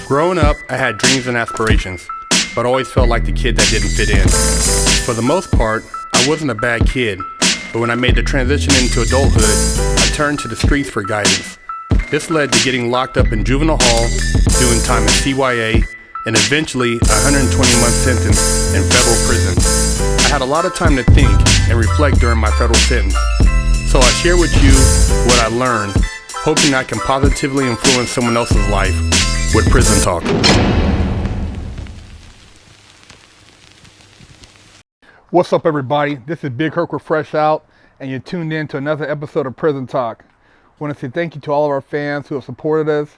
Growing up, I had dreams and aspirations, but always felt like the kid that didn't fit in. For the most part, I wasn't a bad kid, but when I made the transition into adulthood, I turned to the streets for guidance. This led to getting locked up in juvenile hall, doing time in CYA, and eventually a 120-month sentence in federal prison. I had a lot of time to think and reflect during my federal sentence, so I share with you what I learned, hoping I can positively influence someone else's life with Prison Talk. What's up, everybody? This is Big Herc with Fresh Out, and you're tuned in to another episode of Prison Talk. I want to say thank you to all of our fans who have supported us.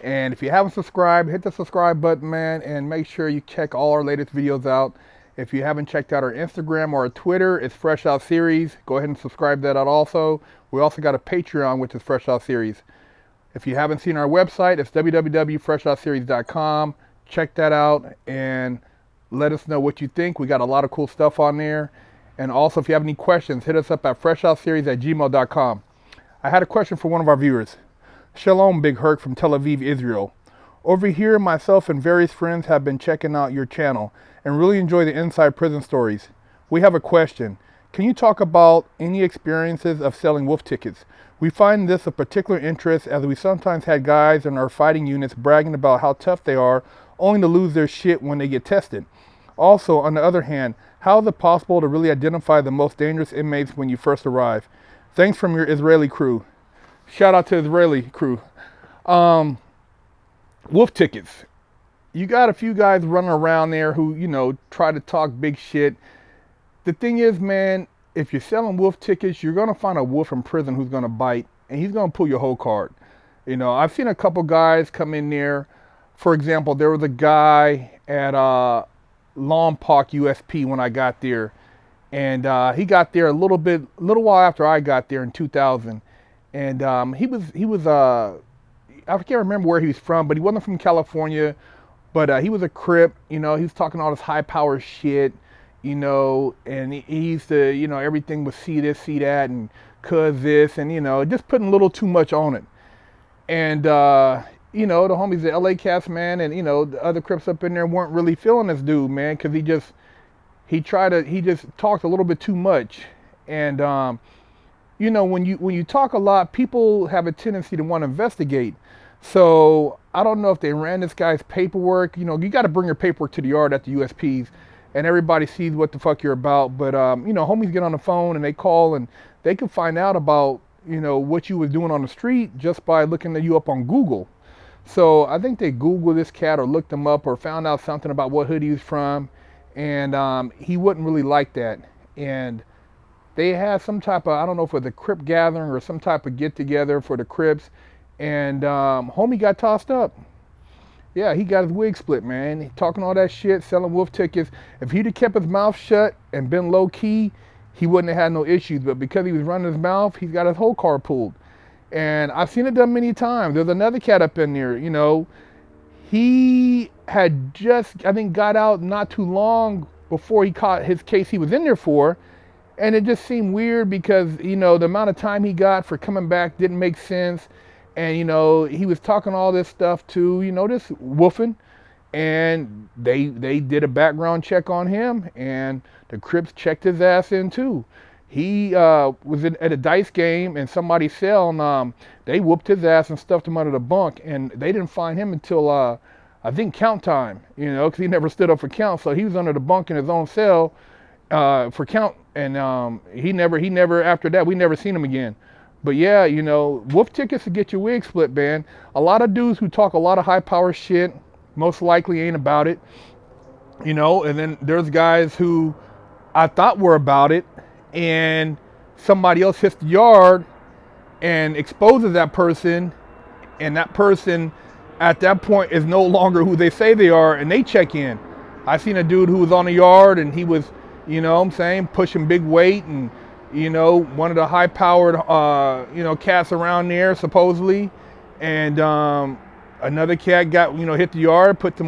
And if you haven't subscribed, hit the subscribe button, man, and make sure you check all our latest videos out. If you haven't checked out our Instagram or our Twitter, it's FreshOutSeries. Go ahead and subscribe to that out also. We also got a Patreon, which is FreshOutSeries. If you haven't seen our website, it's www.FreshOutSeries.com. Check that out and let us know what you think. We got a lot of cool stuff on there. And also, if you have any questions, hit us up at FreshOutSeries@gmail.com. I had a question for one of our viewers. Shalom, Big Herc from Tel Aviv, Israel. Over here, myself and various friends have been checking out your channel and really enjoy the inside prison stories. We have a question. Can you talk about any experiences of selling wolf tickets? We find this of particular interest as we sometimes had guys in our fighting units bragging about how tough they are, only to lose their shit when they get tested. Also, on the other hand, how is it possible to really identify the most dangerous inmates when you first arrive? Thanks from your Israeli crew. Shout out to Israeli crew. Wolf tickets. You got a few guys running around there who, try to talk big shit. The thing is, man, if you're selling wolf tickets, you're going to find a wolf in prison who's going to bite, and he's going to pull your whole card. I've seen a couple guys come in there. For example, there was a guy at Rampart USP when I got there, and he got there a little while after I got there in 2000, and he was I can't remember where he was from, but he wasn't from California, but he was a Crip. He was talking all this high power shit, and he used to, everything was see this, see that, and cuz this, and just putting a little too much on it. And the homies, the LA cast, man, and the other Crips up in there weren't really feeling this dude, man, because he just talked a little bit too much. And when you talk a lot, people have a tendency to want to investigate. So I don't know if they ran this guy's paperwork. You got to bring your paperwork to the yard at the USPs, and everybody sees what the fuck you're about. But homies get on the phone and they call, and they can find out about what you was doing on the street just by looking you up on Google. So I think they Googled this cat or looked him up or found out something about what hood he was from, and he wouldn't really like that. And they had some type of, I don't know if it was a Crip gathering or some type of get together for the Crips, and homie got tossed up. Yeah, he got his wig split, man. He talking all that shit, selling wolf tickets. If he'd have kept his mouth shut and been low key, he wouldn't have had no issues. But because he was running his mouth, he's got his whole car pulled. And I've seen it done many times. There's another cat up in there, he had just, I think, got out not too long before he caught his case he was in there for. And it just seemed weird because, the amount of time he got for coming back didn't make sense. And, he was talking all this stuff to, this woofing. And they did a background check on him, and the Crips checked his ass in too. He was at a dice game, and somebody's cell, they whooped his ass and stuffed him under the bunk, and they didn't find him until, I think, count time, because he never stood up for count. So he was under the bunk in his own cell for count, and he never, after that, we never seen him again. But yeah, wolf tickets to get your wig split, man. A lot of dudes who talk a lot of high power shit most likely ain't about it, and then there's guys who I thought were about it, and somebody else hits the yard and exposes that person, and that person at that point is no longer who they say they are, and they check in. I seen a dude who was on the yard, and he was, pushing big weight, and one of the high-powered, cats around there, supposedly, and another cat got, hit the yard, put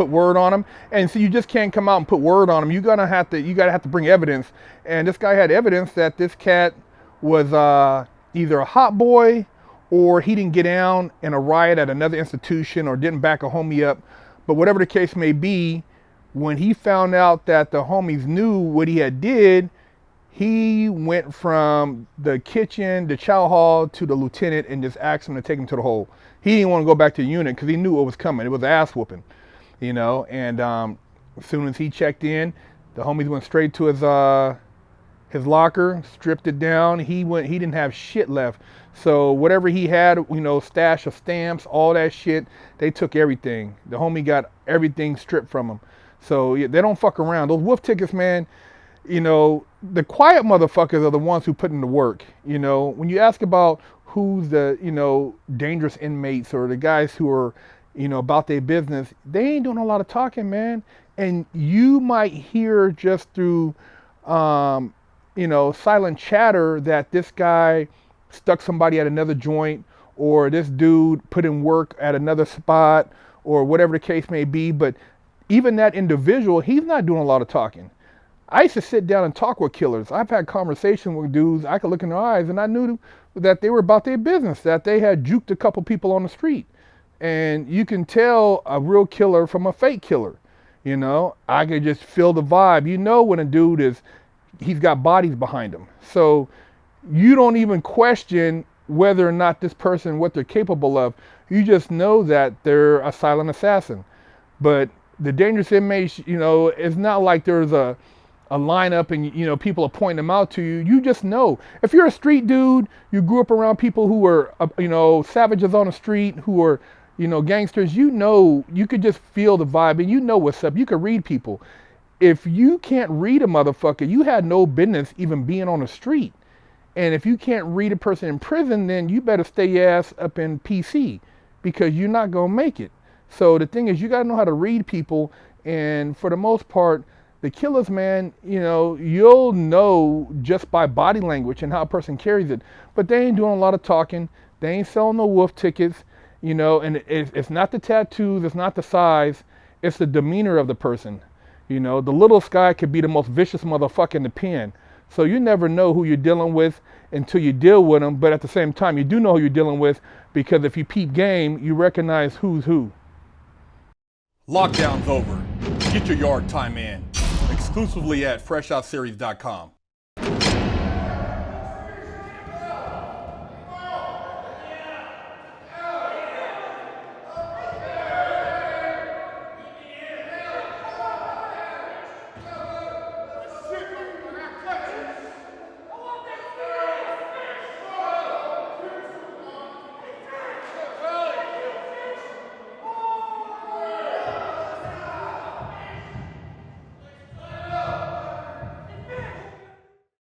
word on him, and so you just can't come out and put word on him. You gotta have to bring evidence, and this guy had evidence that this cat was either a hot boy or he didn't get down in a riot at another institution or didn't back a homie up. But whatever the case may be, when he found out that the homies knew what he had did, he went from the kitchen, the chow hall, to the lieutenant and just asked him to take him to the hole. He didn't want to go back to the unit because he knew what was coming. It was ass whooping, you know. And as soon as he checked in, the homies went straight to his locker, stripped it down. He didn't have shit left. So whatever he had, you know, stash of stamps, all that shit, they took everything. The homie got everything stripped from him. So yeah, they don't fuck around. Those wolf tickets, man, you know, the quiet motherfuckers are the ones who put in the work. You know, when you ask about who's the, you know, dangerous inmates or the guys who are, you know, about their business, they ain't doing a lot of talking, man. And you might hear just through, you know, silent chatter that this guy stuck somebody at another joint, or this dude put in work at another spot, or whatever the case may be. But even that individual, he's not doing a lot of talking. I used to sit down and talk with killers. I've had conversations with dudes, I could look in their eyes and I knew that they were about their business, that they had juked a couple people on the street. And you can tell a real killer from a fake killer. You know, I could just feel the vibe. You know when a dude he's got bodies behind him. So you don't even question whether or not this person, what they're capable of. You just know that they're a silent assassin. But the dangerous inmates, you know, it's not like there's a lineup and, you know, people are pointing them out to you. You just know. If you're a street dude, you grew up around people who were, you know, savages on the street, who were, you know, gangsters, you know, you could just feel the vibe and you know what's up. You could read people. If you can't read a motherfucker, you had no business even being on the street. And if you can't read a person in prison, then you better stay your ass up in PC, because you're not going to make it. So the thing is, you got to know how to read people. And for the most part, the killers, man, you know, you'll know just by body language and how a person carries it. But they ain't doing a lot of talking. They ain't selling no wolf tickets, you know, and it's not the tattoos, it's not the size, it's the demeanor of the person. You know, the littlest guy could be the most vicious motherfucker in the pen. So you never know who you're dealing with until you deal with them. But at the same time, you do know who you're dealing with, because if you peep game, you recognize who's who. Lockdown's over. Get your yard time in. Exclusively at FreshOutSeries.com.